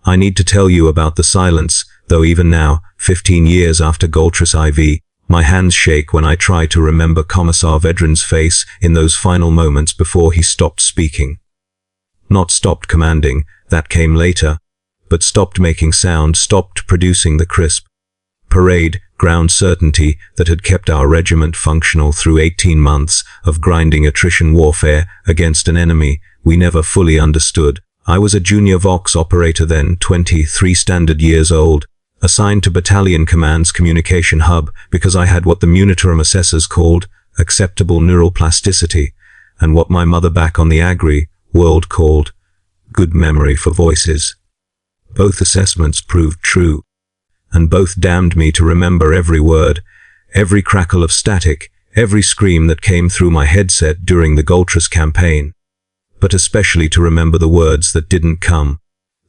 I need to tell you about the silence, though even now, 15 years after Goltris IV, my hands shake when I try to remember Commissar Vedran's face in those final moments before he stopped speaking. Not stopped commanding, that came later, but stopped making sound, stopped producing the crisp parade, ground certainty that had kept our regiment functional through 18 months of grinding attrition warfare against an enemy we never fully understood. I was a junior Vox operator then, 23 standard years old, assigned to Battalion Command's communication hub because I had what the Munitorum assessors called acceptable neural plasticity, and what my mother back on the Agri world called good memory for voices. Both assessments proved true, and both damned me to remember every word, every crackle of static, every scream that came through my headset during the Goltris campaign, but especially to remember the words that didn't come,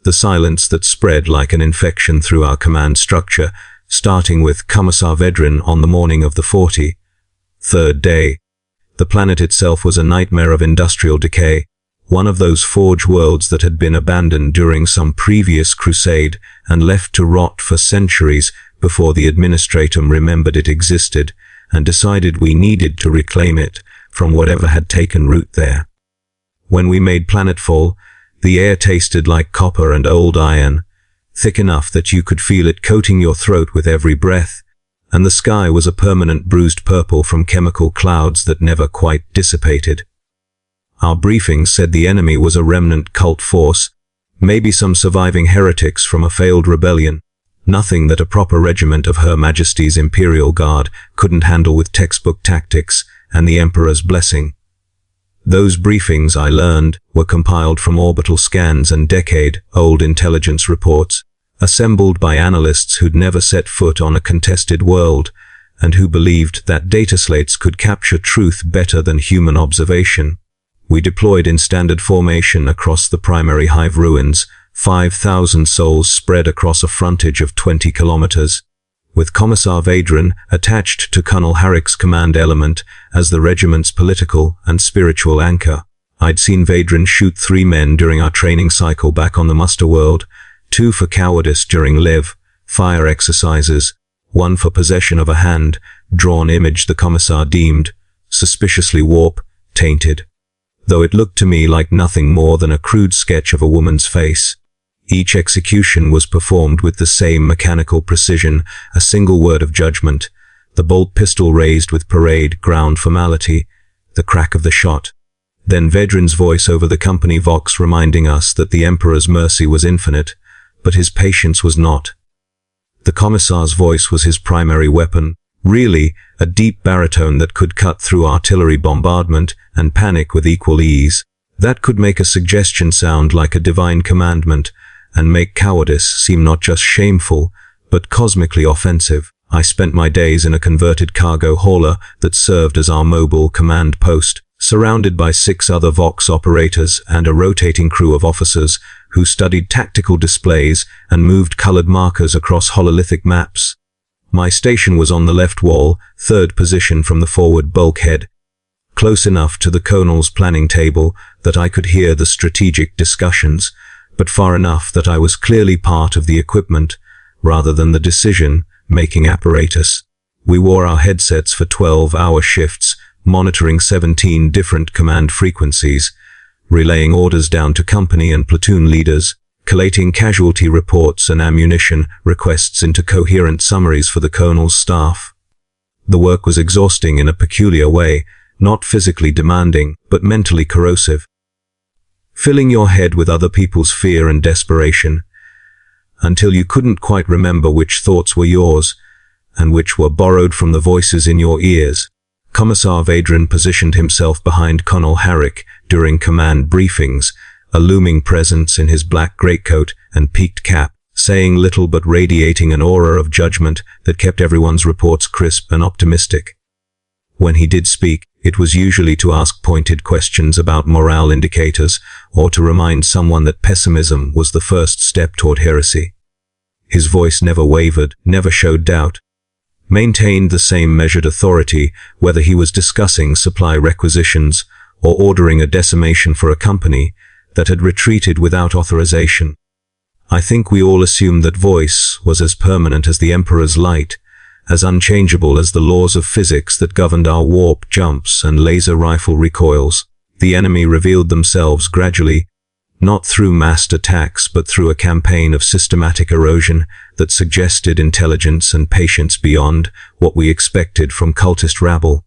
the silence that spread like an infection through our command structure, starting with Commissar Vedran on the morning of the 43rd day. The planet itself was a nightmare of industrial decay, one of those forge worlds that had been abandoned during some previous crusade and left to rot for centuries before the administratum remembered it existed and decided we needed to reclaim it from whatever had taken root there. When we made planetfall, the air tasted like copper and old iron, thick enough that you could feel it coating your throat with every breath, and the sky was a permanent bruised purple from chemical clouds that never quite dissipated. Our briefings said the enemy was a remnant cult force, maybe some surviving heretics from a failed rebellion, nothing that a proper regiment of Her Majesty's Imperial Guard couldn't handle with textbook tactics and the Emperor's blessing. Those briefings, I learned, were compiled from orbital scans and decade-old intelligence reports, assembled by analysts who'd never set foot on a contested world, and who believed that data slates could capture truth better than human observation. We deployed in standard formation across the primary hive ruins, 5,000 souls spread across a frontage of 20 kilometers, with Commissar Vedran attached to Colonel Harrick's command element as the regiment's political and spiritual anchor. I'd seen Vedran shoot 3 men during our training cycle back on the muster world, 2 for cowardice during live fire exercises, 1 for possession of a hand-drawn image the Commissar deemed suspiciously warp-tainted, though it looked to me like nothing more than a crude sketch of a woman's face. Each execution was performed with the same mechanical precision, a single word of judgment, the bolt pistol raised with parade ground formality, the crack of the shot. Then Vedran's voice over the company vox reminding us that the Emperor's mercy was infinite, but his patience was not. The Commissar's voice was his primary weapon, really a deep baritone that could cut through artillery bombardment and panic with equal ease, that could make a suggestion sound like a divine commandment and make cowardice seem not just shameful, but cosmically offensive. I spent my days in a converted cargo hauler that served as our mobile command post, surrounded by 6 other Vox operators and a rotating crew of officers who studied tactical displays and moved colored markers across hololithic maps. My station was on the left wall, 3rd position from the forward bulkhead, close enough to the colonel's planning table that I could hear the strategic discussions, but far enough that I was clearly part of the equipment rather than the decision-making apparatus. We wore our headsets for 12-hour shifts, monitoring 17 different command frequencies, relaying orders down to company and platoon leaders, collating casualty reports and ammunition requests into coherent summaries for the colonel's staff. The work was exhausting in a peculiar way, not physically demanding, but mentally corrosive. Filling your head with other people's fear and desperation, until you couldn't quite remember which thoughts were yours, and which were borrowed from the voices in your ears. Commissar Vedran positioned himself behind Colonel Harrick during command briefings, a looming presence in his black greatcoat and peaked cap, saying little but radiating an aura of judgment that kept everyone's reports crisp and optimistic. When he did speak, it was usually to ask pointed questions about morale indicators or to remind someone that pessimism was the first step toward heresy. His voice never wavered, never showed doubt, maintained the same measured authority whether he was discussing supply requisitions or ordering a decimation for a company that had retreated without authorization. I think we all assumed that voice was as permanent as the Emperor's light, as unchangeable as the laws of physics that governed our warp jumps and laser rifle recoils. The enemy revealed themselves gradually, not through massed attacks but through a campaign of systematic erosion that suggested intelligence and patience beyond what we expected from cultist rabble.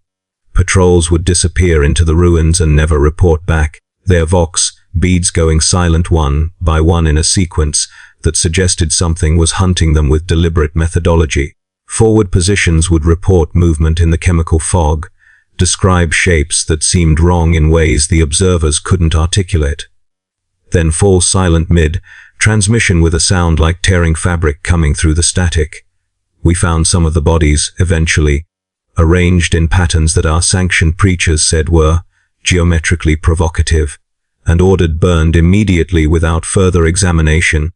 Patrols would disappear into the ruins and never report back, their vox beads going silent one by one in a sequence that suggested something was hunting them with deliberate methodology. Forward positions would report movement in the chemical fog, describe shapes that seemed wrong in ways the observers couldn't articulate. Then fall silent mid-transmission with a sound like tearing fabric coming through the static. We found some of the bodies, eventually, arranged in patterns that our sanctioned preachers said were geometrically provocative, and ordered burned immediately without further examination.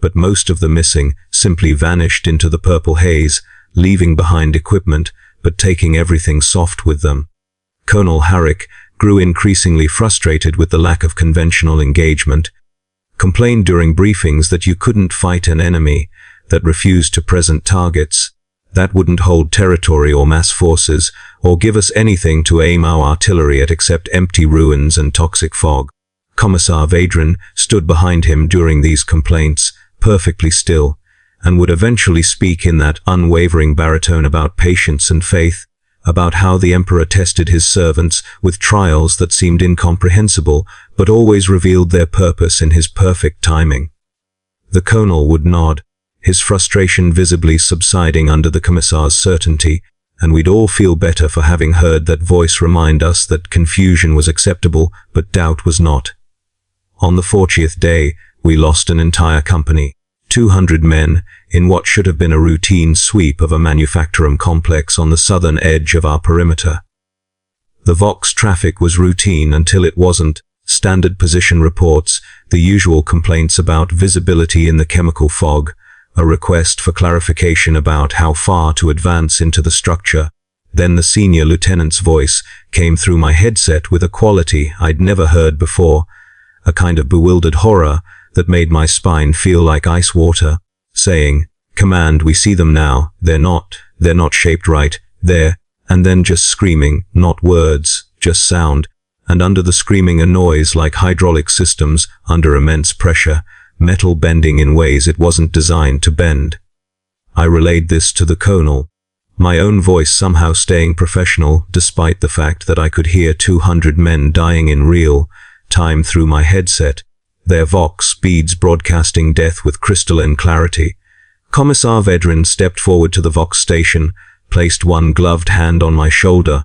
But most of the missing simply vanished into the purple haze, leaving behind equipment, but taking everything soft with them. Colonel Herrick grew increasingly frustrated with the lack of conventional engagement, complained during briefings that you couldn't fight an enemy that refused to present targets, that wouldn't hold territory or mass forces, or give us anything to aim our artillery at except empty ruins and toxic fog. Commissar Vadran stood behind him during these complaints, perfectly still, and would eventually speak in that unwavering baritone about patience and faith, about how the Emperor tested his servants with trials that seemed incomprehensible, but always revealed their purpose in his perfect timing. The Colonel would nod, his frustration visibly subsiding under the Commissar's certainty, and we'd all feel better for having heard that voice remind us that confusion was acceptable, but doubt was not. On the 40th day, we lost an entire company, 200 men, in what should have been a routine sweep of a manufacturing complex on the southern edge of our perimeter. The Vox traffic was routine until it wasn't. Standard position reports, the usual complaints about visibility in the chemical fog, a request for clarification about how far to advance into the structure. Then the senior lieutenant's voice came through my headset with a quality I'd never heard before, a kind of bewildered horror that made my spine feel like ice water, saying, "Command, we see them now, they're not shaped right, there," and then just screaming, not words, just sound, and under the screaming a noise like hydraulic systems under immense pressure, metal bending in ways it wasn't designed to bend. I relayed this to the Colonel, my own voice somehow staying professional despite the fact that I could hear 200 men dying in real time through my headset, their vox beads broadcasting death with crystalline clarity. Commissar Vedran stepped forward to the vox station, placed one gloved hand on my shoulder.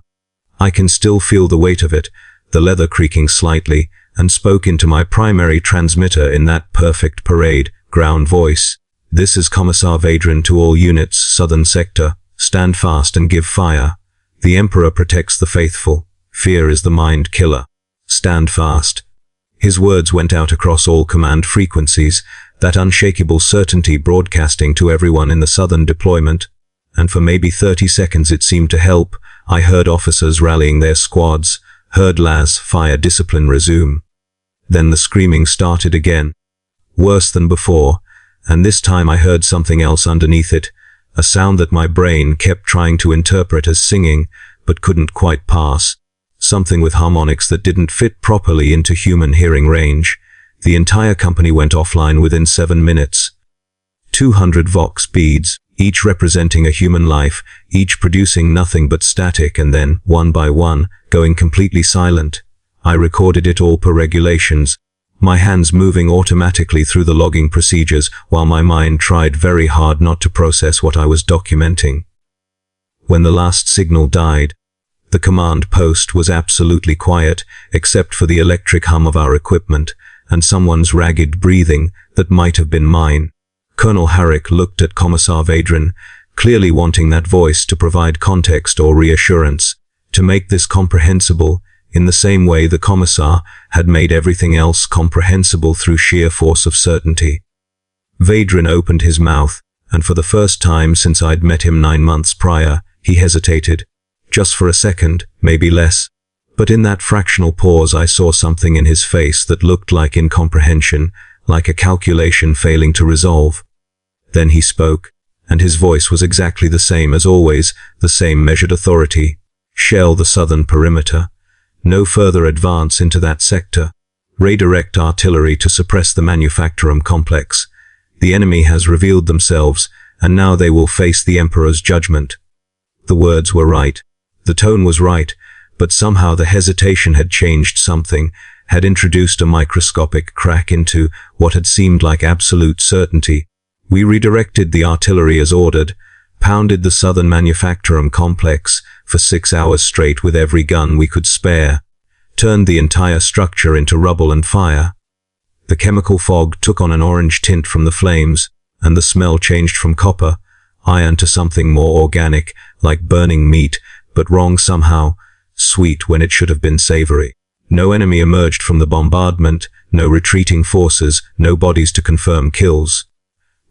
I can still feel the weight of it, the leather creaking slightly, and spoke into my primary transmitter in that perfect parade ground voice. "This is Commissar Vedran to all units, southern sector. Stand fast and give fire. The Emperor protects the faithful. Fear is the mind killer. Stand fast." His words went out across all command frequencies, that unshakable certainty broadcasting to everyone in the southern deployment, and for maybe 30 seconds it seemed to help. I heard officers rallying their squads, heard las fire discipline resume. Then the screaming started again, worse than before, and this time I heard something else underneath it, a sound that my brain kept trying to interpret as singing, but couldn't quite pass. Something with harmonics that didn't fit properly into human hearing range. The entire company went offline within 7 minutes. 200 vox beads, each representing a human life, each producing nothing but static, and then, one by one, going completely silent. I recorded it all per regulations, my hands moving automatically through the logging procedures while my mind tried very hard not to process what I was documenting. When the last signal died, the command post was absolutely quiet, except for the electric hum of our equipment, and someone's ragged breathing that might have been mine. Colonel Herrick looked at Commissar Vedran, clearly wanting that voice to provide context or reassurance, to make this comprehensible, in the same way the Commissar had made everything else comprehensible through sheer force of certainty. Vedran opened his mouth, and for the first time since I'd met him 9 months prior, he hesitated. Just for a second, maybe less. But in that fractional pause I saw something in his face that looked like incomprehension, like a calculation failing to resolve. Then he spoke, and his voice was exactly the same as always, the same measured authority. Shell the southern perimeter. No further advance into that sector. Redirect artillery to suppress the manufacturum complex. The enemy has revealed themselves, and now they will face the Emperor's judgment. The words were right. The tone was right, but somehow the hesitation had changed something, had introduced a microscopic crack into what had seemed like absolute certainty. We redirected the artillery as ordered, pounded the southern manufacturum complex for 6 hours straight with every gun we could spare, turned the entire structure into rubble and fire. The chemical fog took on an orange tint from the flames, and the smell changed from copper, iron to something more organic, like burning meat, but wrong somehow, sweet when it should have been savory. No enemy emerged from the bombardment, no retreating forces, no bodies to confirm kills.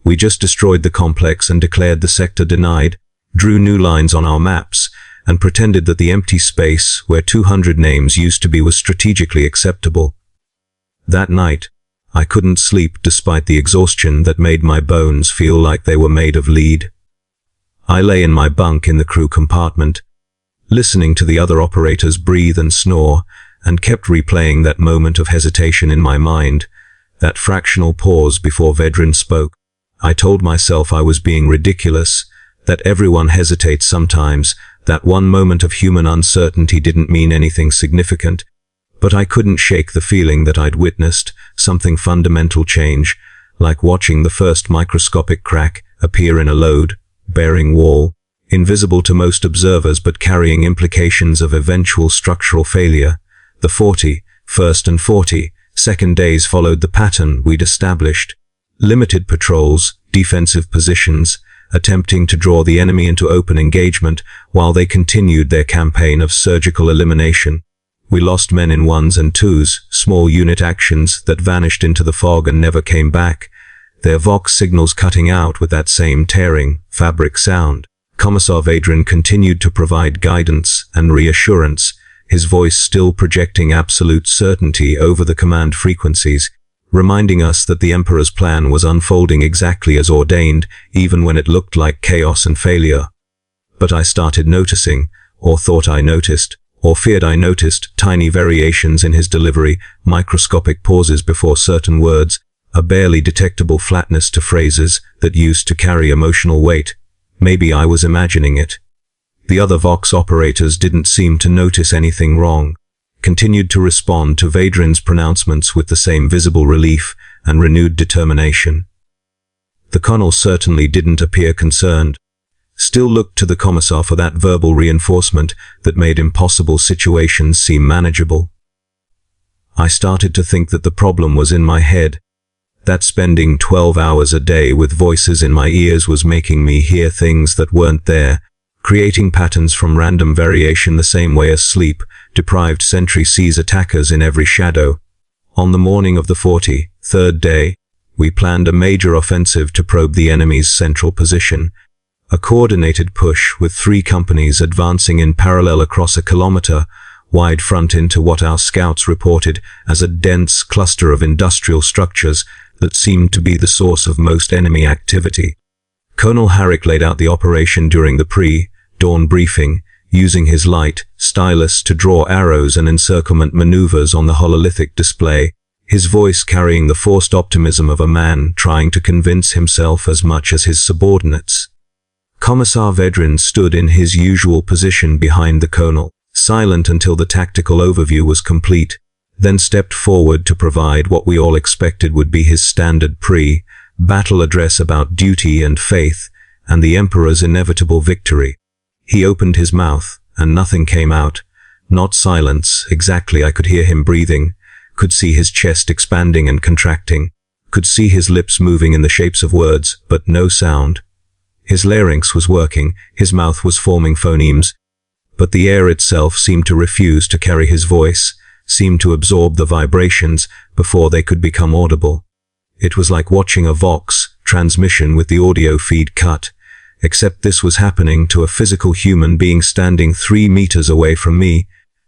We just destroyed the complex and declared the sector denied, drew new lines on our maps, and pretended that the empty space where 200 names used to be was strategically acceptable. That night, I couldn't sleep despite the exhaustion that made my bones feel like they were made of lead. I lay in my bunk in the crew compartment, listening to the other operators breathe and snore, and kept replaying that moment of hesitation in my mind, that fractional pause before Vedran spoke. I told myself I was being ridiculous, that everyone hesitates sometimes, that one moment of human uncertainty didn't mean anything significant, but I couldn't shake the feeling that I'd witnessed something fundamental change, like watching the first microscopic crack appear in a load-bearing wall, invisible to most observers but carrying implications of eventual structural failure. The 41st and 42nd days followed the pattern we'd established. Limited patrols, defensive positions, attempting to draw the enemy into open engagement while they continued their campaign of surgical elimination. We lost men in ones and twos, small unit actions that vanished into the fog and never came back, their Vox signals cutting out with that same tearing, fabric sound. Commissar Vedran continued to provide guidance and reassurance, his voice still projecting absolute certainty over the command frequencies, reminding us that the Emperor's plan was unfolding exactly as ordained, even when it looked like chaos and failure. But I started noticing, or thought I noticed, or feared I noticed, tiny variations in his delivery, microscopic pauses before certain words, a barely detectable flatness to phrases that used to carry emotional weight. Maybe I was imagining it. The other Vox operators didn't seem to notice anything wrong, continued to respond to Vedran's pronouncements with the same visible relief and renewed determination. The colonel certainly didn't appear concerned, still looked to the Commissar for that verbal reinforcement that made impossible situations seem manageable. I started to think that the problem was in my head, that spending 12 hours a day with voices in my ears was making me hear things that weren't there, creating patterns from random variation the same way as sleep-deprived sentry sees attackers in every shadow. On the morning of the 43rd day, we planned a major offensive to probe the enemy's central position, a coordinated push with 3 companies advancing in parallel across a kilometer-wide front into what our scouts reported as a dense cluster of industrial structures that seemed to be the source of most enemy activity. Colonel Harrick laid out the operation during the pre-dawn briefing, using his light stylus to draw arrows and encirclement maneuvers on the hololithic display, his voice carrying the forced optimism of a man trying to convince himself as much as his subordinates. Commissar Vedran stood in his usual position behind the colonel, silent until the tactical overview was complete, then stepped forward to provide what we all expected would be his standard pre-battle address about duty and faith, and the Emperor's inevitable victory. He opened his mouth, and nothing came out. Not silence, exactly. I could hear him breathing, could see his chest expanding and contracting, could see his lips moving in the shapes of words, but no sound. His larynx was working, his mouth was forming phonemes, but the air itself seemed to refuse to carry his voice, seemed to absorb the vibrations before they could become audible. It was like watching a Vox transmission with the audio feed cut, except this was happening to a physical human being standing 3 meters away from me,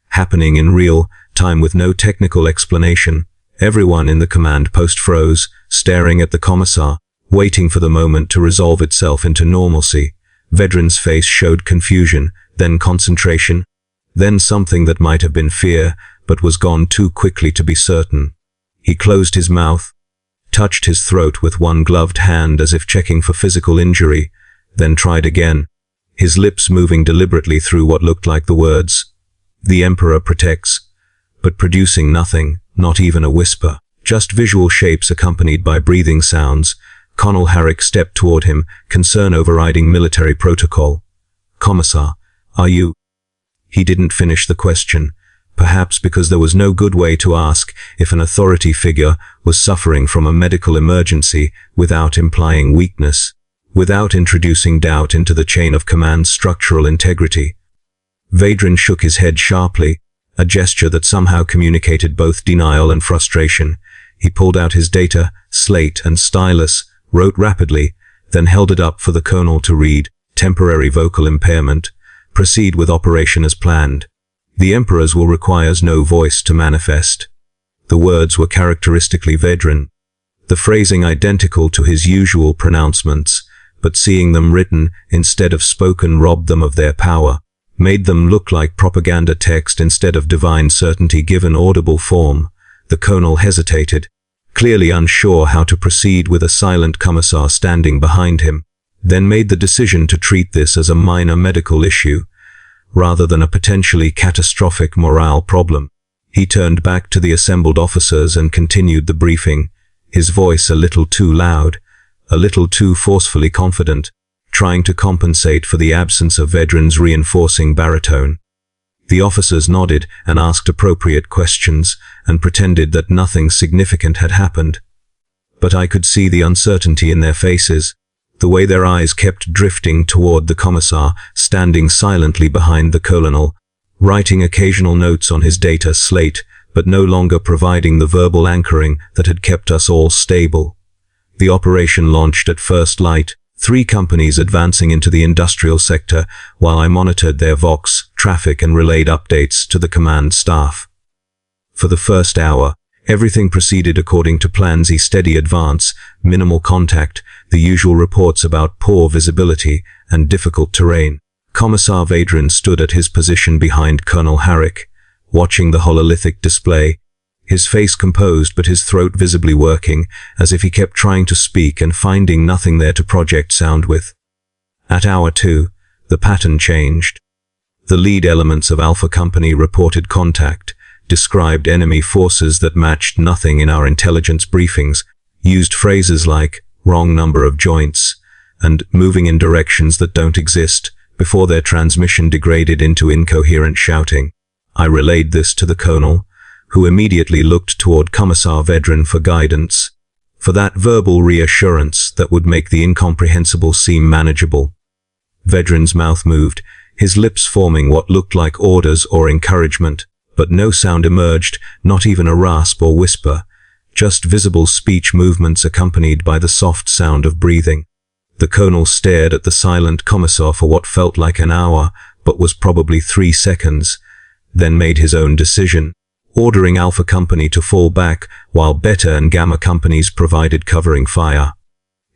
happening in real time with no technical explanation. Everyone in the command post froze, staring at the Commissar, waiting for the moment to resolve itself into normalcy. Vedran's face showed confusion, then concentration, then something that might have been fear, but was gone too quickly to be certain. He closed his mouth, touched his throat with one gloved hand as if checking for physical injury, then tried again, his lips moving deliberately through what looked like the words, "The Emperor protects," but producing nothing, not even a whisper, just visual shapes accompanied by breathing sounds. Colonel Herrick stepped toward him, concern overriding military protocol. "Commissar, are you—" He didn't finish the question, perhaps because there was no good way to ask if an authority figure was suffering from a medical emergency without implying weakness, without introducing doubt into the chain of command's structural integrity. Vedran shook his head sharply, a gesture that somehow communicated both denial and frustration. He pulled out his data, slate and stylus, wrote rapidly, then held it up for the colonel to read. "Temporary vocal impairment. Proceed with operation as planned. The Emperor's will requires no voice to manifest." The words were characteristically Vedran, the phrasing identical to his usual pronouncements, but seeing them written instead of spoken robbed them of their power, made them look like propaganda text instead of divine certainty given audible form. The colonel hesitated, clearly unsure how to proceed with a silent Commissar standing behind him, then made the decision to treat this as a minor medical issue, rather than a potentially catastrophic morale problem. He turned back to the assembled officers and continued the briefing, his voice a little too loud, a little too forcefully confident, trying to compensate for the absence of Vedran's reinforcing baritone. The officers nodded and asked appropriate questions and pretended that nothing significant had happened. But I could see the uncertainty in their faces, the way their eyes kept drifting toward the Commissar, standing silently behind the colonel, writing occasional notes on his data slate, but no longer providing the verbal anchoring that had kept us all stable. The operation launched at first light, 3 companies advancing into the industrial sector, while I monitored their Vox, traffic and relayed updates to the command staff. For the first hour, everything proceeded according to plans: a steady advance, minimal contact, the usual reports about poor visibility and difficult terrain. Commissar Vedran stood at his position behind Colonel Herrick, watching the hololithic display, his face composed but his throat visibly working, as if he kept trying to speak and finding nothing there to project sound with. At hour 2, the pattern changed. The lead elements of Alpha Company reported contact, described enemy forces that matched nothing in our intelligence briefings, used phrases like "wrong number of joints" and "moving in directions that don't exist," before their transmission degraded into incoherent shouting. I relayed this to the colonel, who immediately looked toward Commissar Vedran for guidance, for that verbal reassurance that would make the incomprehensible seem manageable. Vedran's mouth moved, his lips forming what looked like orders or encouragement, but no sound emerged, not even a rasp or whisper, just visible speech movements accompanied by the soft sound of breathing. The colonel stared at the silent Commissar for what felt like an hour, but was probably 3 seconds, then made his own decision, ordering Alpha Company to fall back while Beta and Gamma companies provided covering fire.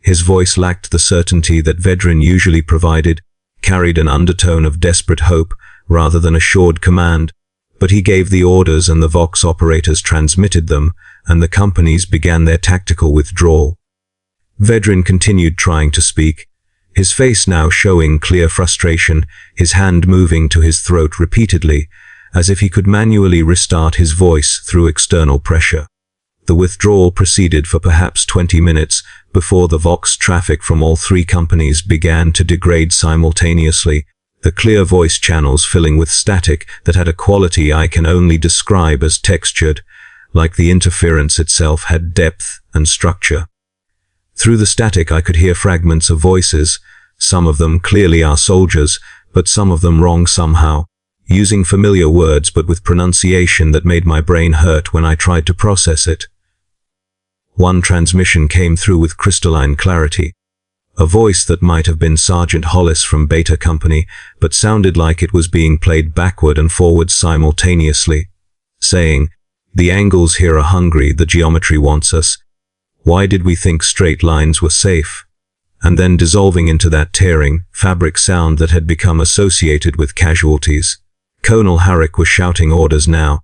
His voice lacked the certainty that Vedran usually provided, carried an undertone of desperate hope rather than assured command, but he gave the orders and the Vox operators transmitted them, and the companies began their tactical withdrawal. Vedran continued trying to speak, his face now showing clear frustration, his hand moving to his throat repeatedly, as if he could manually restart his voice through external pressure. The withdrawal proceeded for perhaps 20 minutes before the Vox traffic from all 3 companies began to degrade simultaneously, the clear voice channels filling with static that had a quality I can only describe as textured, like the interference itself had depth and structure. Through the static I could hear fragments of voices, some of them clearly our soldiers, but some of them wrong somehow, using familiar words but with pronunciation that made my brain hurt when I tried to process it. One transmission came through with crystalline clarity, a voice that might have been Sergeant Hollis from Beta Company, but sounded like it was being played backward and forward simultaneously, saying, "The angles here are hungry, the geometry wants us. Why did we think straight lines were safe? And then dissolving into that tearing, fabric sound that had become associated with casualties. Colonel Harrick was shouting orders now,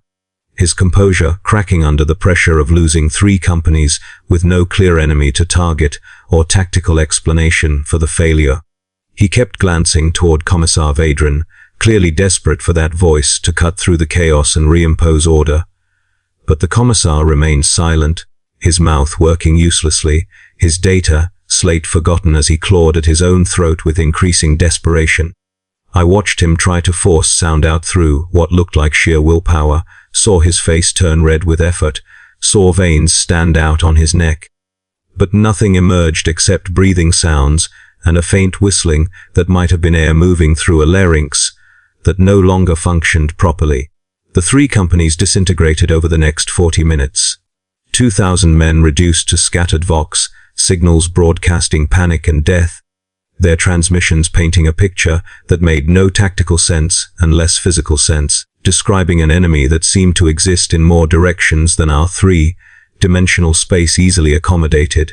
his composure cracking under the pressure of losing 3 companies with no clear enemy to target or tactical explanation for the failure. He kept glancing toward Commissar Vedran, clearly desperate for that voice to cut through the chaos and reimpose order. But the Commissar remained silent, his mouth working uselessly, his data slate forgotten as he clawed at his own throat with increasing desperation. I watched him try to force sound out through what looked like sheer willpower, saw his face turn red with effort, saw veins stand out on his neck. But nothing emerged except breathing sounds and a faint whistling that might have been air moving through a larynx that no longer functioned properly. The 3 companies disintegrated over the next 40 minutes. 2,000 men reduced to scattered vox, signals broadcasting panic and death, their transmissions painting a picture that made no tactical sense and less physical sense, describing an enemy that seemed to exist in more directions than our 3-dimensional space easily accommodated.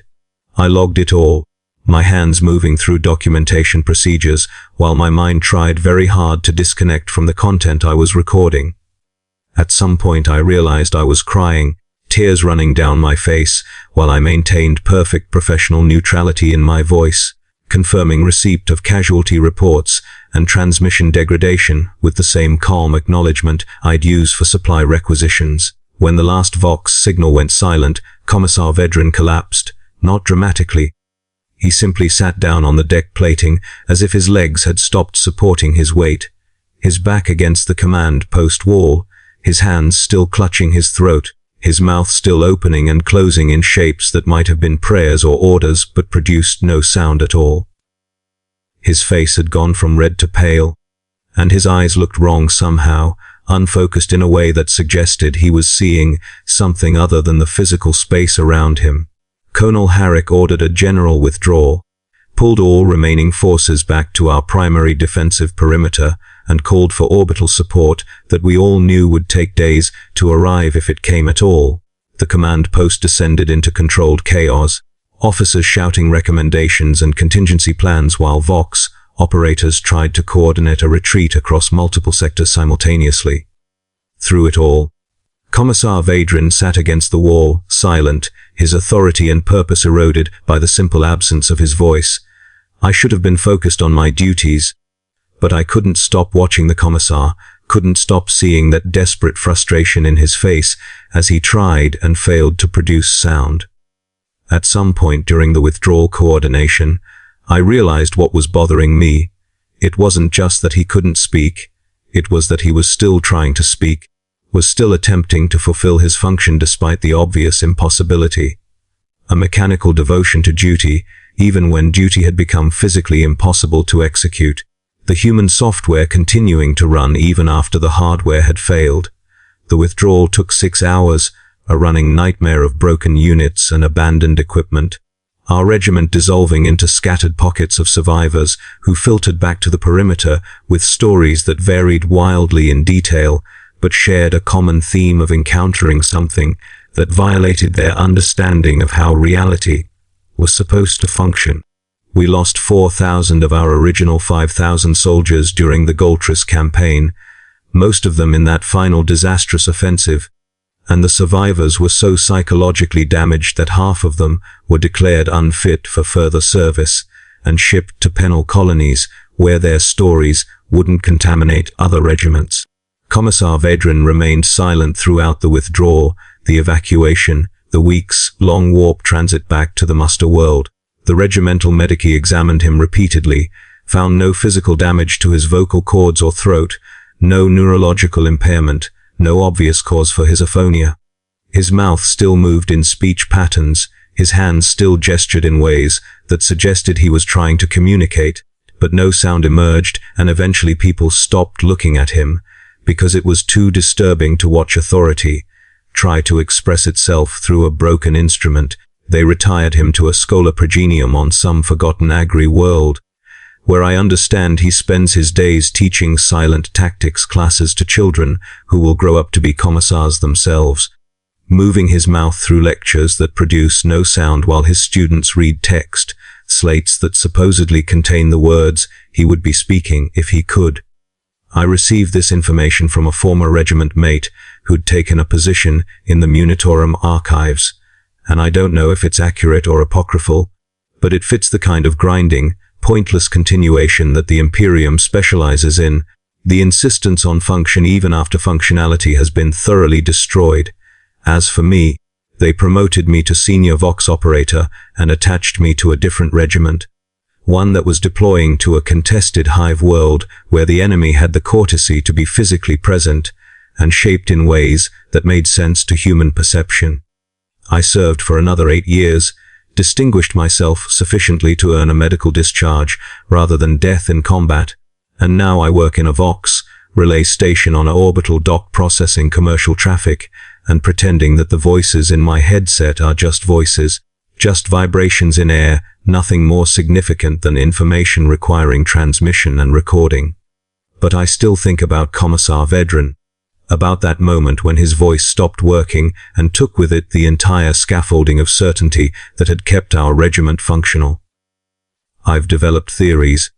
I logged it all, my hands moving through documentation procedures while my mind tried very hard to disconnect from the content I was recording. At some point I realized I was crying, tears running down my face, while I maintained perfect professional neutrality in my voice, confirming receipt of casualty reports and transmission degradation with the same calm acknowledgement I'd use for supply requisitions. When the last Vox signal went silent, Commissar Vedran collapsed, not dramatically. He simply sat down on the deck plating as if his legs had stopped supporting his weight, his back against the command post wall, his hands still clutching his throat, his mouth still opening and closing in shapes that might have been prayers or orders but produced no sound at all. His face had gone from red to pale, and his eyes looked wrong somehow, unfocused in a way that suggested he was seeing something other than the physical space around him. Colonel Harrick ordered a general withdrawal, pulled all remaining forces back to our primary defensive perimeter, and called for orbital support that we all knew would take days to arrive if it came at all. The command post descended into controlled chaos, officers shouting recommendations and contingency plans while Vox operators tried to coordinate a retreat across multiple sectors simultaneously. Through it all, Commissar Vedran sat against the wall, silent, his authority and purpose eroded by the simple absence of his voice. I should have been focused on my duties, but I couldn't stop watching the Commissar, couldn't stop seeing that desperate frustration in his face as he tried and failed to produce sound. At some point during the withdrawal coordination, I realized what was bothering me. It wasn't just that he couldn't speak, it was that he was still trying to speak, was still attempting to fulfill his function despite the obvious impossibility. A mechanical devotion to duty, even when duty had become physically impossible to execute. The human software continuing to run even after the hardware had failed. The withdrawal took 6 hours, a running nightmare of broken units and abandoned equipment. Our regiment dissolving into scattered pockets of survivors who filtered back to the perimeter with stories that varied wildly in detail, but shared a common theme of encountering something that violated their understanding of how reality was supposed to function. We lost 4,000 of our original 5,000 soldiers during the Goltris campaign, most of them in that final disastrous offensive, and the survivors were so psychologically damaged that half of them were declared unfit for further service and shipped to penal colonies where their stories wouldn't contaminate other regiments. Commissar Vedran remained silent throughout the withdrawal, the evacuation, the weeks-long warp transit back to the muster world. The regimental medici examined him repeatedly, found no physical damage to his vocal cords or throat, no neurological impairment, no obvious cause for his aphonia. His mouth still moved in speech patterns, his hands still gestured in ways that suggested he was trying to communicate, but no sound emerged, and eventually people stopped looking at him, because it was too disturbing to watch authority try to express itself through a broken instrument. They retired him to a Schola Progenium on some forgotten agri world, where I understand he spends his days teaching silent tactics classes to children who will grow up to be commissars themselves. moving his mouth through lectures that produce no sound while his students read text, slates that supposedly contain the words he would be speaking if he could. I received this information from a former regiment mate who'd taken a position in the Munitorum archives, and I don't know if it's accurate or apocryphal, but it fits the kind of grinding, pointless continuation that the Imperium specializes in, the insistence on function even after functionality has been thoroughly destroyed. As for me, they promoted me to senior Vox operator and attached me to a different regiment, one that was deploying to a contested hive world where the enemy had the courtesy to be physically present and shaped in ways that made sense to human perception. I served for another 8 years, distinguished myself sufficiently to earn a medical discharge rather than death in combat, and now I work in a Vox relay station on an orbital dock processing commercial traffic and pretending that the voices in my headset are just voices, just vibrations in air, nothing more significant than information requiring transmission and recording. But I still think about Commissar Vedran, about that moment when his voice stopped working and took with it the entire scaffolding of certainty that had kept our regiment functional. I've developed theories,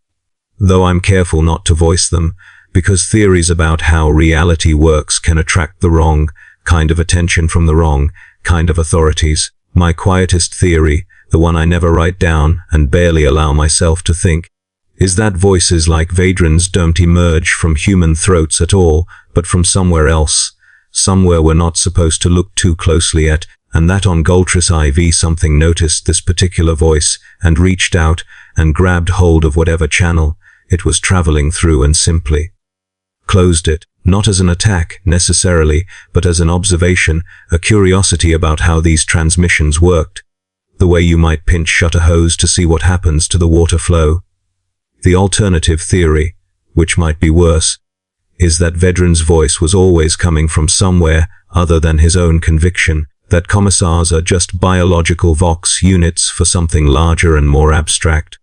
though I'm careful not to voice them, because theories about how reality works can attract the wrong kind of attention from the wrong kind of authorities. My quietest theory, the one I never write down and barely allow myself to think, is that voices like Vedran's don't emerge from human throats at all, but from somewhere else, somewhere we're not supposed to look too closely at, and that on Goltris IV something noticed this particular voice and reached out and grabbed hold of whatever channel it was traveling through and simply closed it, not as an attack necessarily, but as an observation, a curiosity about how these transmissions worked, the way you might pinch shut a hose to see what happens to the water flow. The alternative theory, which might be worse, is that Vedran's voice was always coming from somewhere other than his own conviction, that commissars are just biological Vox units for something larger and more abstract,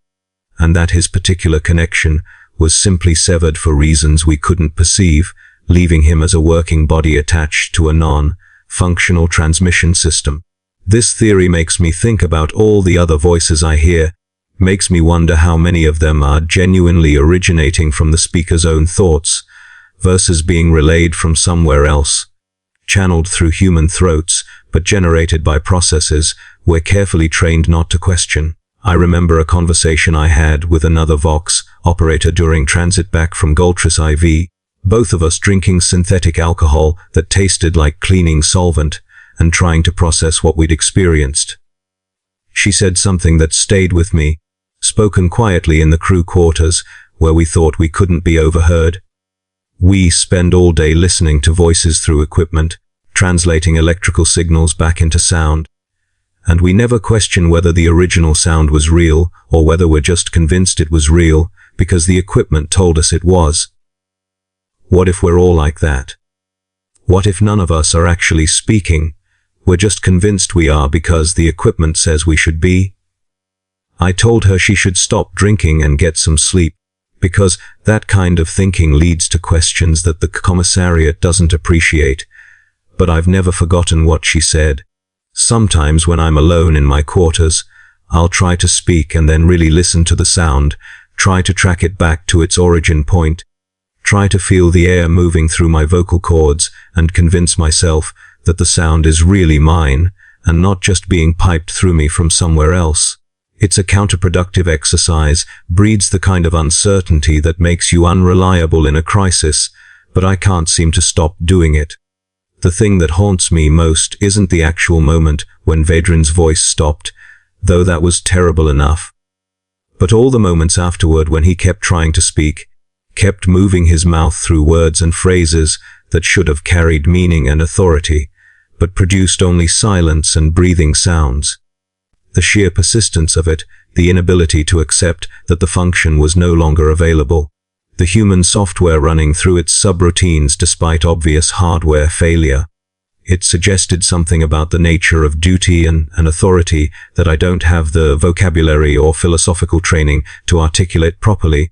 and that his particular connection was simply severed for reasons we couldn't perceive, leaving him as a working body attached to a non-functional transmission system. This theory makes me think about all the other voices I hear, makes me wonder how many of them are genuinely originating from the speaker's own thoughts, versus being relayed from somewhere else, channeled through human throats, but generated by processes we're carefully trained not to question. I remember a conversation I had with another Vox operator during transit back from Goltris IV, both of us drinking synthetic alcohol that tasted like cleaning solvent and trying to process what we'd experienced. She said something that stayed with me, spoken quietly in the crew quarters where we thought we couldn't be overheard. We spend all day listening to voices through equipment, translating electrical signals back into sound, and we never question whether the original sound was real or whether we're just convinced it was real because the equipment told us it was. What if we're all like that? What if none of us are actually speaking? We're just convinced we are because the equipment says we should be? I told her she should stop drinking and get some sleep, because that kind of thinking leads to questions that the commissariat doesn't appreciate. But I've never forgotten what she said. Sometimes when I'm alone in my quarters, I'll try to speak and then really listen to the sound, try to track it back to its origin point, try to feel the air moving through my vocal cords and convince myself that the sound is really mine and not just being piped through me from somewhere else. It's a counterproductive exercise, breeds the kind of uncertainty that makes you unreliable in a crisis, but I can't seem to stop doing it. The thing that haunts me most isn't the actual moment when Vedran's voice stopped, though that was terrible enough, but all the moments afterward when he kept trying to speak, kept moving his mouth through words and phrases that should have carried meaning and authority, but produced only silence and breathing sounds. The sheer persistence of it, the inability to accept that the function was no longer available, the human software running through its subroutines despite obvious hardware failure. It suggested something about the nature of duty and authority that I don't have the vocabulary or philosophical training to articulate properly.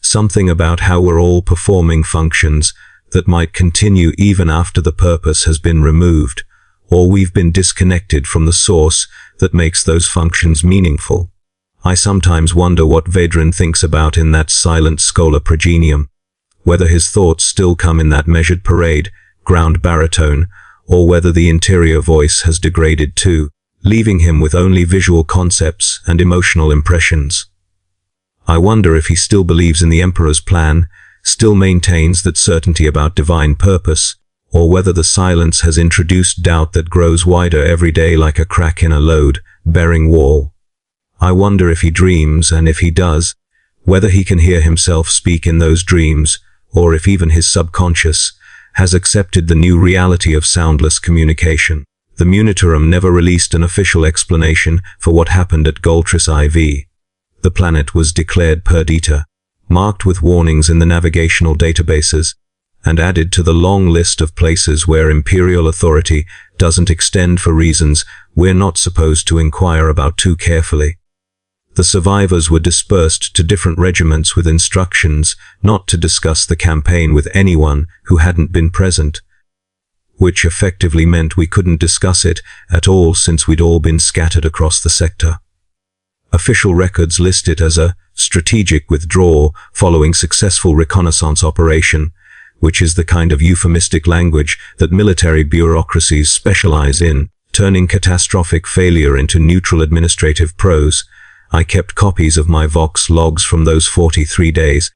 Something about how we're all performing functions that might continue even after the purpose has been removed, or we've been disconnected from the source that makes those functions meaningful. I sometimes wonder what Vedran thinks about in that silent schola progenium, whether his thoughts still come in that measured parade, ground baritone, or whether the interior voice has degraded too, leaving him with only visual concepts and emotional impressions. I wonder if he still believes in the Emperor's plan, still maintains that certainty about divine purpose, or whether the silence has introduced doubt that grows wider every day like a crack in a load-bearing wall. I wonder if he dreams, and if he does, whether he can hear himself speak in those dreams, or if even his subconscious has accepted the new reality of soundless communication. The Munitorum never released an official explanation for what happened at Goltris IV. The planet was declared perdita, marked with warnings in the navigational databases, and added to the long list of places where imperial authority doesn't extend for reasons we're not supposed to inquire about too carefully. The survivors were dispersed to different regiments with instructions not to discuss the campaign with anyone who hadn't been present, which effectively meant we couldn't discuss it at all since we'd all been scattered across the sector. Official records list it as a strategic withdrawal following successful reconnaissance operation, which is the kind of euphemistic language that military bureaucracies specialize in, turning catastrophic failure into neutral administrative prose. I kept copies of my Vox logs from those 43 days,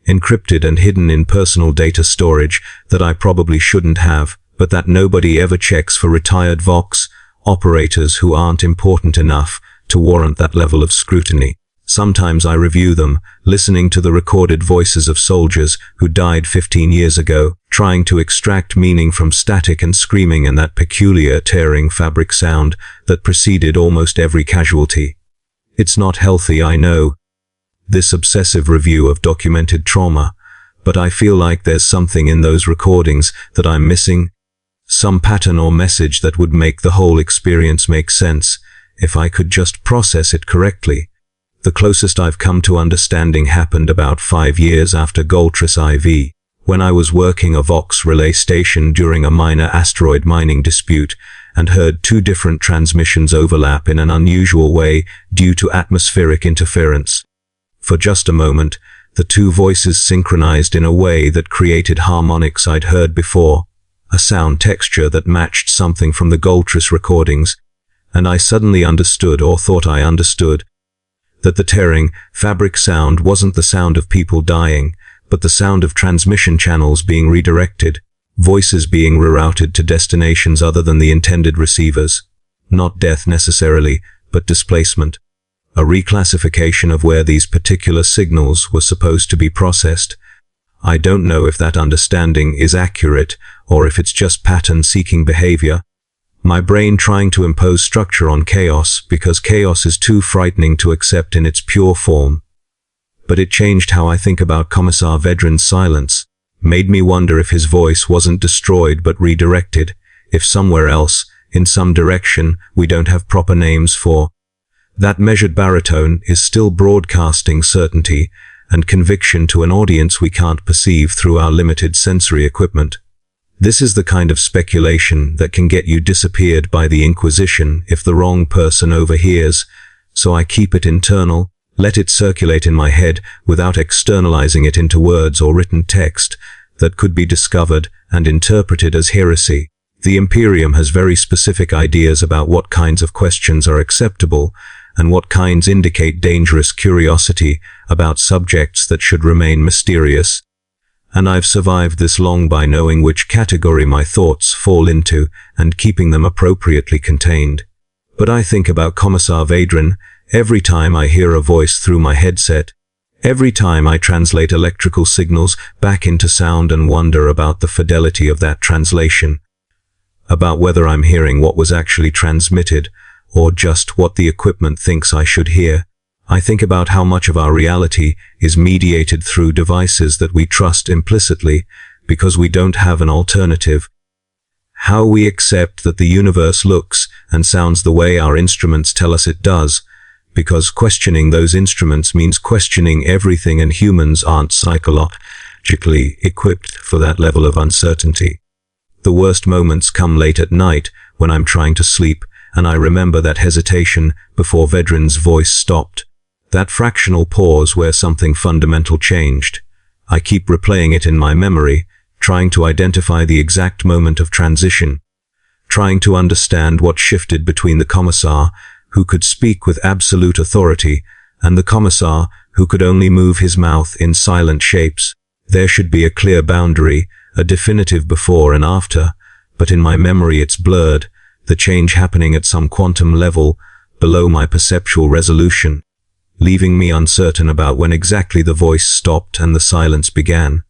encrypted and hidden in personal data storage that I probably shouldn't have, but that nobody ever checks for retired Vox operators who aren't important enough to warrant that level of scrutiny. Sometimes I review them, listening to the recorded voices of soldiers who died 15 years ago, trying to extract meaning from static and screaming and that peculiar tearing fabric sound that preceded almost every casualty. It's not healthy, I know, this obsessive review of documented trauma, but I feel like there's something in those recordings that I'm missing, some pattern or message that would make the whole experience make sense if I could just process it correctly. The closest I've come to understanding happened about 5 years after Goltris IV, when I was working a Vox relay station during a minor asteroid mining dispute, and heard 2 different transmissions overlap in an unusual way due to atmospheric interference. For just a moment, the 2 voices synchronized in a way that created harmonics I'd heard before, a sound texture that matched something from the Goltris recordings, and I suddenly understood, or thought I understood, that the tearing fabric sound wasn't the sound of people dying, but the sound of transmission channels being redirected, voices being rerouted to destinations other than the intended receivers. Not death necessarily, but displacement. A reclassification of where these particular signals were supposed to be processed. I don't know if that understanding is accurate, or if it's just pattern-seeking behavior. My brain trying to impose structure on chaos because chaos is too frightening to accept in its pure form. But it changed how I think about Commissar Vedran's silence. Made me wonder if his voice wasn't destroyed but redirected, if somewhere else, in some direction, we don't have proper names for. That measured baritone is still broadcasting certainty and conviction to an audience we can't perceive through our limited sensory equipment. This is the kind of speculation that can get you disappeared by the Inquisition if the wrong person overhears, so I keep it internal, let it circulate in my head without externalizing it into words or written text that could be discovered and interpreted as heresy. The Imperium has very specific ideas about what kinds of questions are acceptable and what kinds indicate dangerous curiosity about subjects that should remain mysterious. And I've survived this long by knowing which category my thoughts fall into and keeping them appropriately contained. But I think about Commissar Vedran every time I hear a voice through my headset, every time I translate electrical signals back into sound and wonder about the fidelity of that translation, about whether I'm hearing what was actually transmitted or just what the equipment thinks I should hear. I think about how much of our reality is mediated through devices that we trust implicitly because we don't have an alternative. How we accept that the universe looks and sounds the way our instruments tell us it does, because questioning those instruments means questioning everything, and humans aren't psychologically equipped for that level of uncertainty. The worst moments come late at night when I'm trying to sleep, and I remember that hesitation before Vedran's voice stopped. That fractional pause where something fundamental changed. I keep replaying it in my memory, trying to identify the exact moment of transition, trying to understand what shifted between the Commissar, who could speak with absolute authority, and the Commissar, who could only move his mouth in silent shapes. There should be a clear boundary, a definitive before and after, but in my memory it's blurred, the change happening at some quantum level below my perceptual resolution, leaving me uncertain about when exactly the voice stopped and the silence began.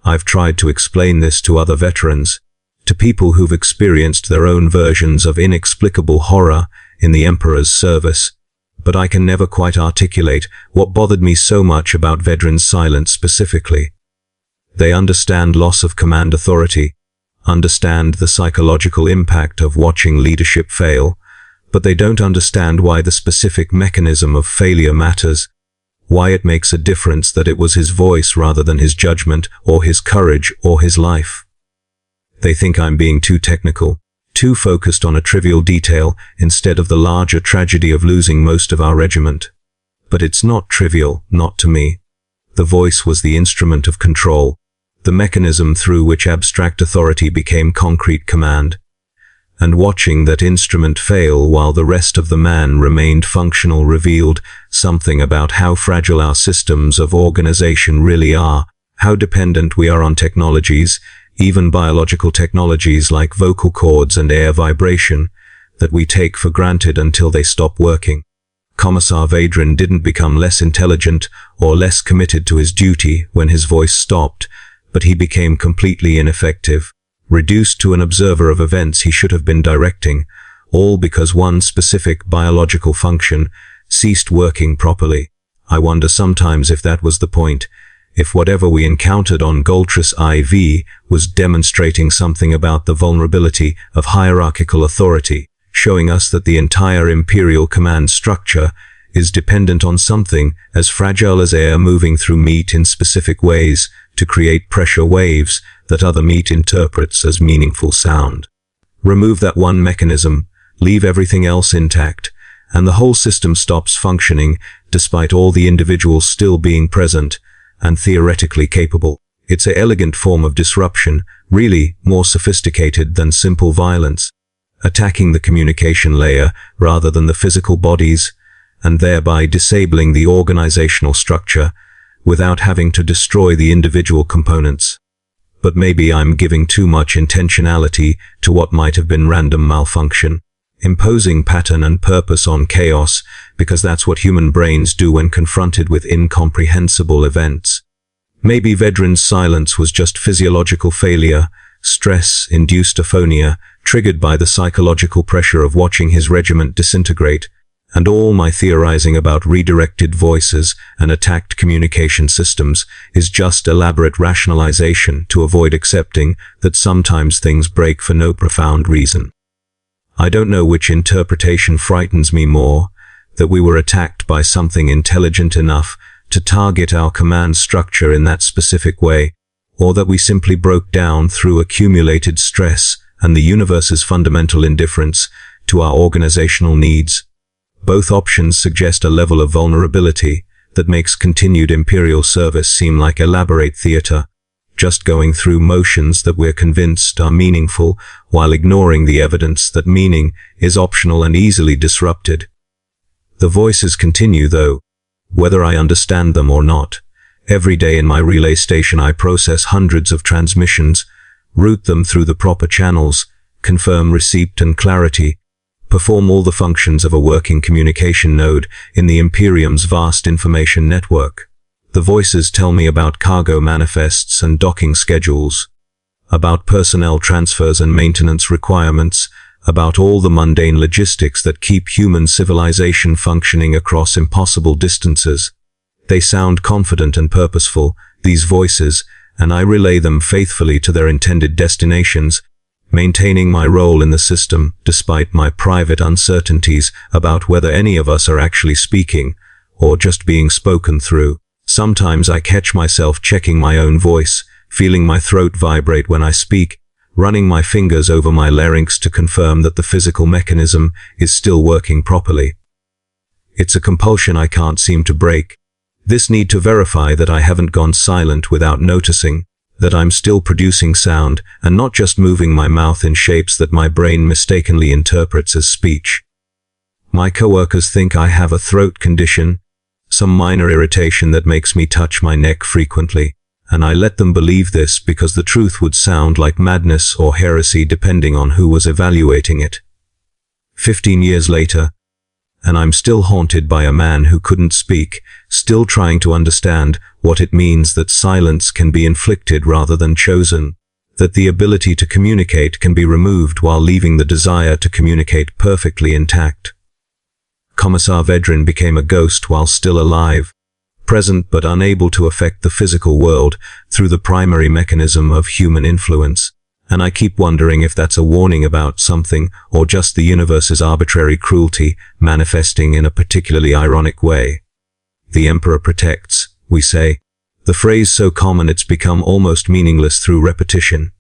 I've tried to explain this to other veterans, to people who've experienced their own versions of inexplicable horror in the Emperor's service, but I can never quite articulate what bothered me so much about Vedran's silence specifically. They understand loss of command authority, understand the psychological impact of watching leadership fail, but they don't understand why the specific mechanism of failure matters, why it makes a difference that it was his voice rather than his judgment or his courage or his life. They think I'm being too technical, too focused on a trivial detail instead of the larger tragedy of losing most of our regiment. But it's not trivial, not to me. The voice was the instrument of control, the mechanism through which abstract authority became concrete command. And watching that instrument fail while the rest of the man remained functional revealed something about how fragile our systems of organization really are, how dependent we are on technologies, even biological technologies like vocal cords and air vibration, that we take for granted until they stop working. Commissar Vedran didn't become less intelligent or less committed to his duty when his voice stopped, but he became completely ineffective, reduced to an observer of events he should have been directing, all because one specific biological function ceased working properly. I wonder sometimes if that was the point, if whatever we encountered on Goltris IV was demonstrating something about the vulnerability of hierarchical authority, showing us that the entire Imperial command structure is dependent on something as fragile as air moving through meat in specific ways to create pressure waves that other meat interprets as meaningful sound. Remove that one mechanism, leave everything else intact, and the whole system stops functioning despite all the individuals still being present and theoretically capable. It's an elegant form of disruption, really more sophisticated than simple violence, attacking the communication layer rather than the physical bodies, and thereby disabling the organizational structure without having to destroy the individual components. But maybe I'm giving too much intentionality to what might have been random malfunction, imposing pattern and purpose on chaos, because that's what human brains do when confronted with incomprehensible events. Maybe Vedran's silence was just physiological failure, stress-induced aphonia, triggered by the psychological pressure of watching his regiment disintegrate, and all my theorizing about redirected voices and attacked communication systems is just elaborate rationalization to avoid accepting that sometimes things break for no profound reason. I don't know which interpretation frightens me more, that we were attacked by something intelligent enough to target our command structure in that specific way, or that we simply broke down through accumulated stress and the universe's fundamental indifference to our organizational needs. Both options suggest a level of vulnerability that makes continued Imperial service seem like elaborate theater, just going through motions that we're convinced are meaningful while ignoring the evidence that meaning is optional and easily disrupted. The voices continue though, whether I understand them or not. Every day in my relay station I process hundreds of transmissions, route them through the proper channels, confirm receipt and clarity, perform all the functions of a working communication node in the Imperium's vast information network. The voices tell me about cargo manifests and docking schedules, about personnel transfers and maintenance requirements, about all the mundane logistics that keep human civilization functioning across impossible distances. They sound confident and purposeful, these voices, and I relay them faithfully to their intended destinations, maintaining my role in the system despite my private uncertainties about whether any of us are actually speaking or just being spoken through. Sometimes I catch myself checking my own voice, feeling my throat vibrate when I speak, running my fingers over my larynx to confirm that the physical mechanism is still working properly. It's a compulsion I can't seem to break. This need to verify that I haven't gone silent without noticing, that I'm still producing sound and not just moving my mouth in shapes that my brain mistakenly interprets as speech. My coworkers think I have a throat condition, some minor irritation that makes me touch my neck frequently, and I let them believe this because the truth would sound like madness or heresy depending on who was evaluating it. 15 years later, and I'm still haunted by a man who couldn't speak, still trying to understand what it means that silence can be inflicted rather than chosen, that the ability to communicate can be removed while leaving the desire to communicate perfectly intact. Commissar Vedran became a ghost while still alive, present but unable to affect the physical world through the primary mechanism of human influence. And I keep wondering if that's a warning about something or just the universe's arbitrary cruelty manifesting in a particularly ironic way. The Emperor protects, we say, the phrase so common it's become almost meaningless through repetition.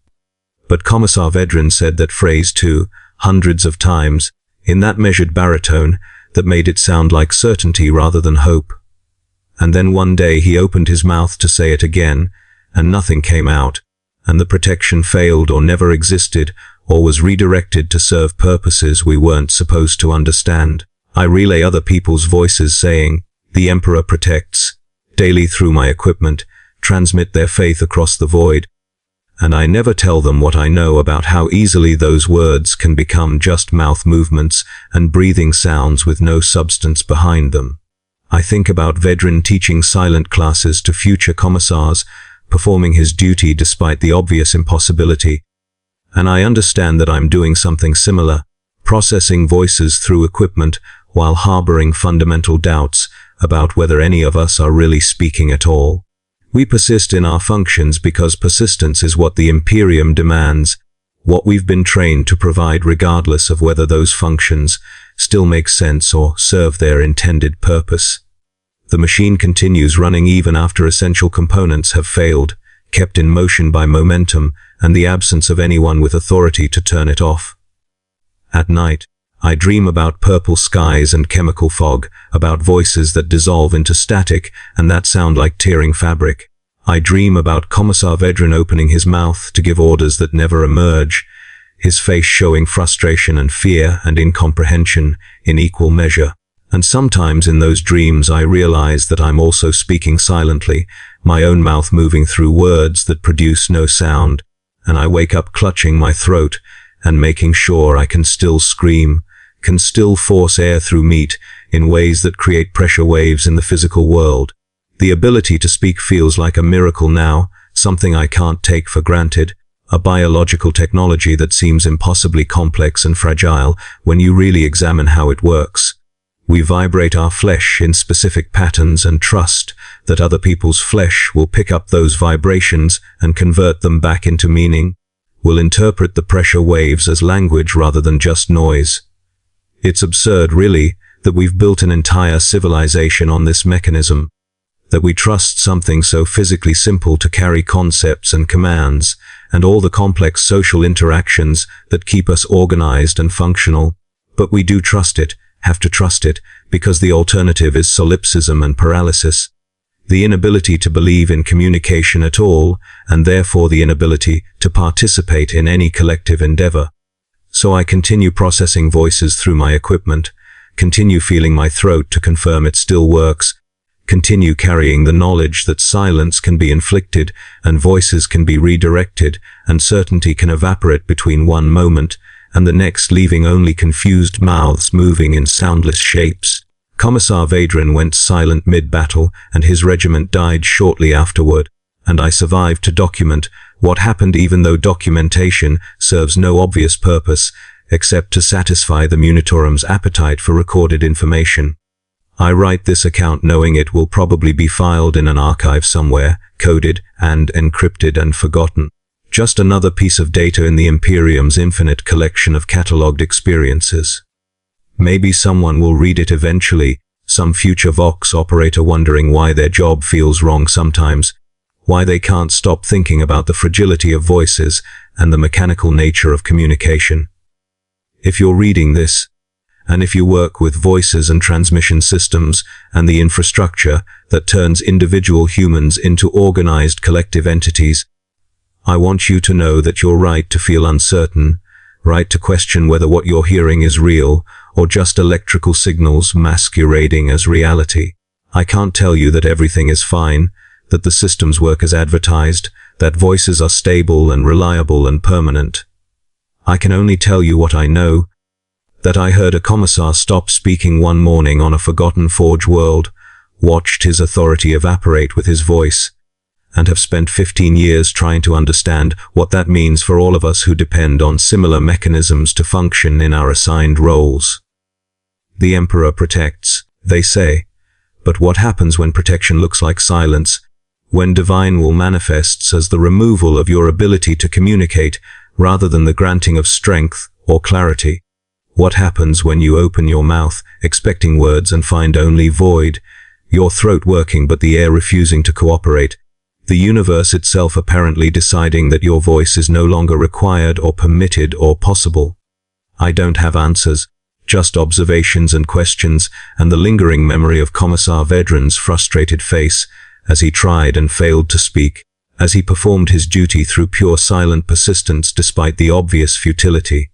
But Commissar Vedran said that phrase too, hundreds of times, in that measured baritone that made it sound like certainty rather than hope. And then one day he opened his mouth to say it again, and nothing came out, and the protection failed or never existed, or was redirected to serve purposes we weren't supposed to understand. I relay other people's voices saying, "The Emperor protects," daily through my equipment, transmit their faith across the void. And I never tell them what I know about how easily those words can become just mouth movements and breathing sounds with no substance behind them. I think about Vedran teaching silent classes to future commissars, performing his duty despite the obvious impossibility. And I understand that I'm doing something similar, processing voices through equipment while harboring fundamental doubts about whether any of us are really speaking at all. We persist in our functions because persistence is what the Imperium demands, what we've been trained to provide regardless of whether those functions still make sense or serve their intended purpose. The machine continues running even after essential components have failed, kept in motion by momentum and the absence of anyone with authority to turn it off. At night, I dream about purple skies and chemical fog, about voices that dissolve into static and that sound like tearing fabric. I dream about Commissar Vedran opening his mouth to give orders that never emerge, his face showing frustration and fear and incomprehension in equal measure. And sometimes in those dreams I realize that I'm also speaking silently, my own mouth moving through words that produce no sound, and I wake up clutching my throat and making sure I can still scream, can still force air through meat in ways that create pressure waves in the physical world. The ability to speak feels like a miracle now, something I can't take for granted, a biological technology that seems impossibly complex and fragile when you really examine how it works. We vibrate our flesh in specific patterns and trust that other people's flesh will pick up those vibrations and convert them back into meaning, will interpret the pressure waves as language rather than just noise. It's absurd, really, that we've built an entire civilization on this mechanism, that we trust something so physically simple to carry concepts and commands, and all the complex social interactions that keep us organized and functional. But we do trust it, have to trust it, because the alternative is solipsism and paralysis. The inability to believe in communication at all, and therefore the inability to participate in any collective endeavor. So I continue processing voices through my equipment, continue feeling my throat to confirm it still works, continue carrying the knowledge that silence can be inflicted and voices can be redirected and certainty can evaporate between one moment and the next, leaving only confused mouths moving in soundless shapes. Commissar Vedran went silent mid-battle and his regiment died shortly afterward, and I survived to document what happened, even though documentation serves no obvious purpose except to satisfy the Munitorum's appetite for recorded information. I write this account knowing it will probably be filed in an archive somewhere, coded and encrypted and forgotten. Just another piece of data in the Imperium's infinite collection of catalogued experiences. Maybe someone will read it eventually, some future Vox operator wondering why their job feels wrong sometimes, why they can't stop thinking about the fragility of voices and the mechanical nature of communication. If you're reading this, and if you work with voices and transmission systems and the infrastructure that turns individual humans into organized collective entities, I want you to know that you're right to feel uncertain, right to question whether what you're hearing is real or just electrical signals masquerading as reality. I can't tell you that everything is fine, that the systems work as advertised, that voices are stable and reliable and permanent. I can only tell you what I know, that I heard a commissar stop speaking one morning on a forgotten Forge world, watched his authority evaporate with his voice, and have spent 15 years trying to understand what that means for all of us who depend on similar mechanisms to function in our assigned roles. The Emperor protects, they say, but what happens when protection looks like silence, when divine will manifests as the removal of your ability to communicate rather than the granting of strength or clarity? What happens when you open your mouth, expecting words, and find only void, your throat working but the air refusing to cooperate, the universe itself apparently deciding that your voice is no longer required or permitted or possible? I don't have answers, just observations and questions, and the lingering memory of Commissar Vedran's frustrated face as he tried and failed to speak, as he performed his duty through pure silent persistence despite the obvious futility.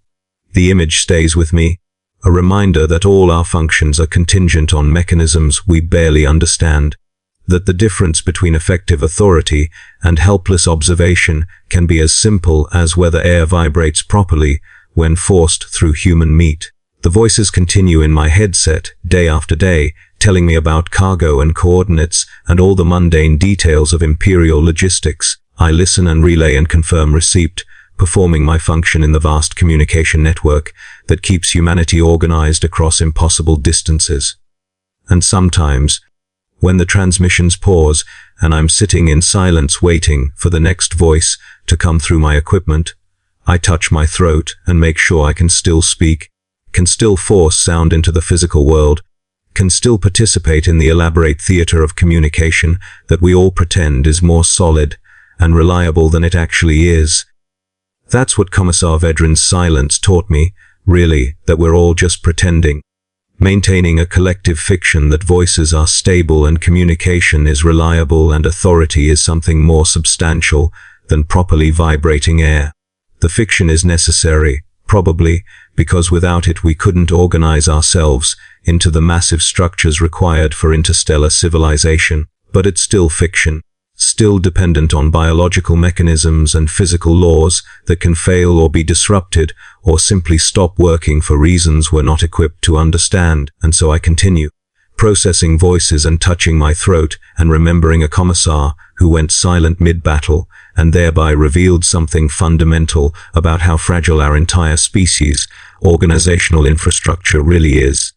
The image stays with me, a reminder that all our functions are contingent on mechanisms we barely understand, that the difference between effective authority and helpless observation can be as simple as whether air vibrates properly when forced through human meat. The voices continue in my headset, day after day, telling me about cargo and coordinates and all the mundane details of imperial logistics. I listen and relay and confirm receipt, performing my function in the vast communication network that keeps humanity organized across impossible distances. And sometimes, when the transmissions pause and I'm sitting in silence waiting for the next voice to come through my equipment, I touch my throat and make sure I can still speak, can still force sound into the physical world, can still participate in the elaborate theater of communication that we all pretend is more solid and reliable than it actually is. That's what Commissar Vedran's silence taught me, really, that we're all just pretending, maintaining a collective fiction that voices are stable and communication is reliable and authority is something more substantial than properly vibrating air. The fiction is necessary, probably, because without it we couldn't organize ourselves into the massive structures required for interstellar civilization, but it's still fiction. Still dependent on biological mechanisms and physical laws that can fail or be disrupted or simply stop working for reasons we're not equipped to understand. And so I continue, processing voices and touching my throat and remembering a commissar who went silent mid-battle and thereby revealed something fundamental about how fragile our entire species' organizational infrastructure really is.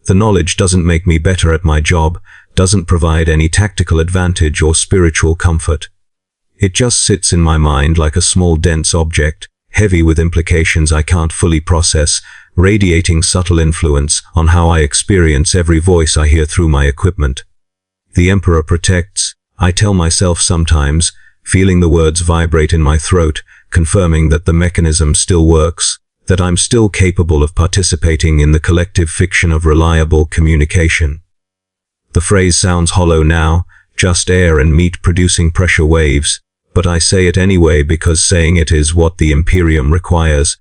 The knowledge doesn't make me better at my job, doesn't provide any tactical advantage or spiritual comfort. It just sits in my mind like a small dense object, heavy with implications I can't fully process, radiating subtle influence on how I experience every voice I hear through my equipment. The Emperor protects, I tell myself sometimes, feeling the words vibrate in my throat, confirming that the mechanism still works, that I'm still capable of participating in the collective fiction of reliable communication. The phrase sounds hollow now, just air and meat producing pressure waves, but I say it anyway because saying it is what the Imperium requires.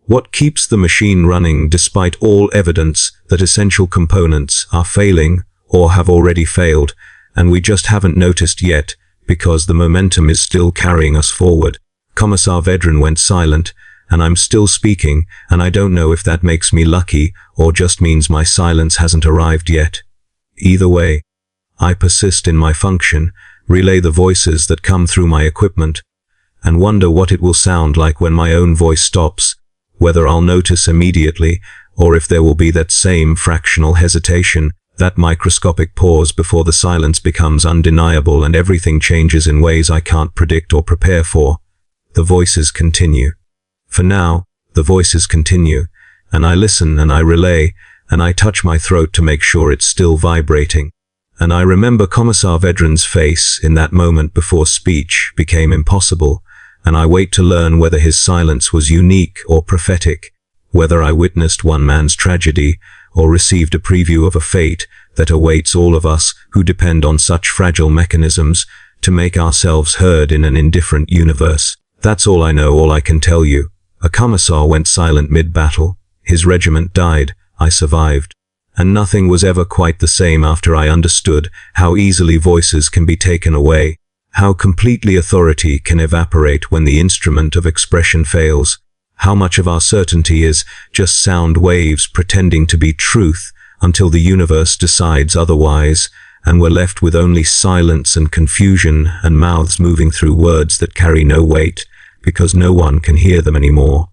What keeps the machine running despite all evidence that essential components are failing or have already failed, and we just haven't noticed yet because the momentum is still carrying us forward. Commissar Vedran went silent, and I'm still speaking, and I don't know if that makes me lucky or just means my silence hasn't arrived yet. Either way, I persist in my function, relay the voices that come through my equipment, and wonder what it will sound like when my own voice stops, whether I'll notice immediately, or if there will be that same fractional hesitation, that microscopic pause before the silence becomes undeniable and everything changes in ways I can't predict or prepare for. The voices continue. For now, the voices continue, and I listen and I relay, and I touch my throat to make sure it's still vibrating. And I remember Commissar Vedran's face in that moment before speech became impossible, and I wait to learn whether his silence was unique or prophetic, whether I witnessed one man's tragedy or received a preview of a fate that awaits all of us who depend on such fragile mechanisms to make ourselves heard in an indifferent universe. That's all I know, all I can tell you. A commissar went silent mid-battle. His regiment died. I survived. And nothing was ever quite the same after I understood how easily voices can be taken away, how completely authority can evaporate when the instrument of expression fails, how much of our certainty is just sound waves pretending to be truth until the universe decides otherwise, and we're left with only silence and confusion and mouths moving through words that carry no weight because no one can hear them anymore.